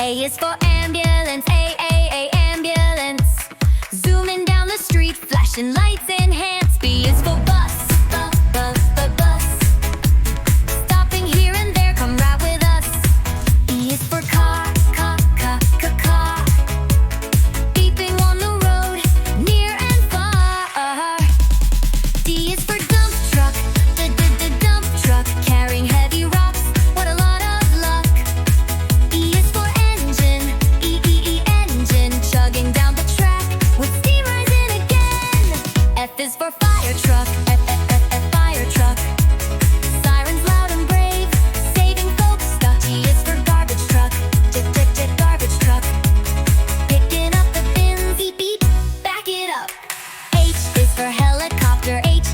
A is for ambulance, A, ambulance. Zooming down the street, flashing lights enhance. B is for bus, bus. Stopping here and there, come ride with us. E is for car, car. Beeping on the road, near and far. D is for dump truck, the dump truck. Carrying heavy rocks, what a lot of luck. E is for engine, engine. Chugging down the track, with steam rising again. F is for fire truck, fire truck. Sirens loud and brave, saving folks stuck. G is for garbage truck, garbage truck. Picking up the bins, beep beep, back it up. H is for helicopter, H,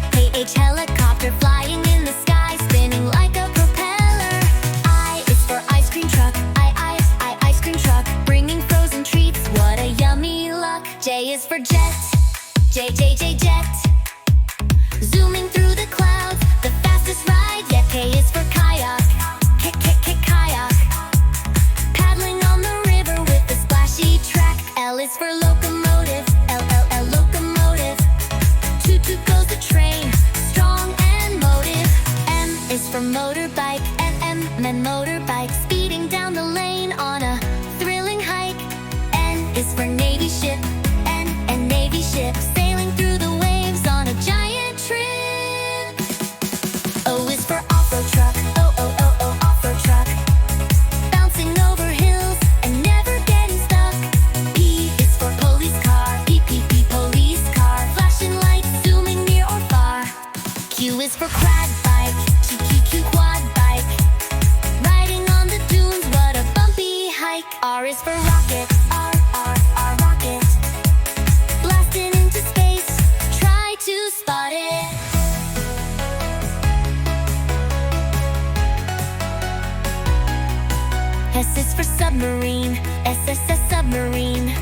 helicopter. Flying in the sky, spinning like a propeller. I is for ice cream truck, ice cream truck. Bringing frozen treats, what a yummy luck. J is for jet, jet. Zooming through the clouds, the fastest ride yet. K is for kayak, kayak. Paddling on the river with the splashy track. L is for locomotive, locomotive. Toot toot goes the train, strong and motive. M is for motorbike, M, motorbike. Speeding down the lane on a thrilling hike. N is for navy ship, and navy ship. Sailing through the waves on a giant trip. O is for off-road truck, off-road truck. Bouncing over hills and never getting stuck. P is for police car, P, police car. Flashing lights, zooming near or far. Q is for quad bike, Q, quad bike. Riding on the dunes, what a bumpy hike. R is for rocket, R, rocket. Blasting into space, try to spot it. S is for submarine, S, submarine.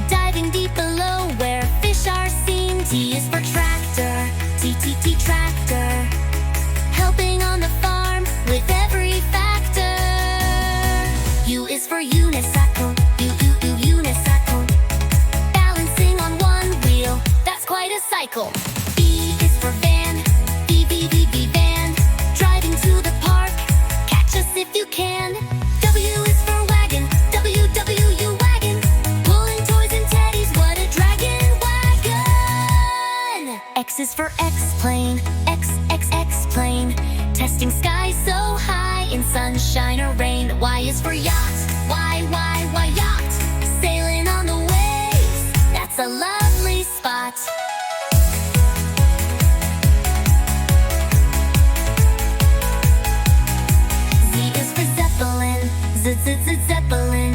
Diving deep below where fish are seen. T is for tractor, T, tractor. Helping on the farm with every factor. U is for unicycle, unicycle. Balancing on one wheel, that's quite a cycle. V is for van, van. Driving to the park, catch us if you can. W is for wagon, wagon. Pulling toys and teddies, what a dragon wagon. X is for X-plane, X-plane. Testing skies so high in sunshine or rain. Y is for yacht, Y, yacht. Sailing on the waves, that's a lovely spot. Z is for zeppelin, zeppelin.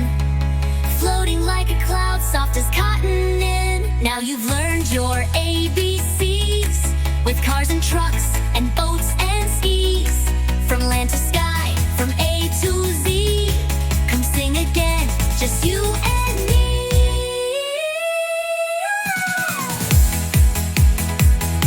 Floating like a cloud, soft as cotton in. Now you've learned your ABCs with cars and trucks and boats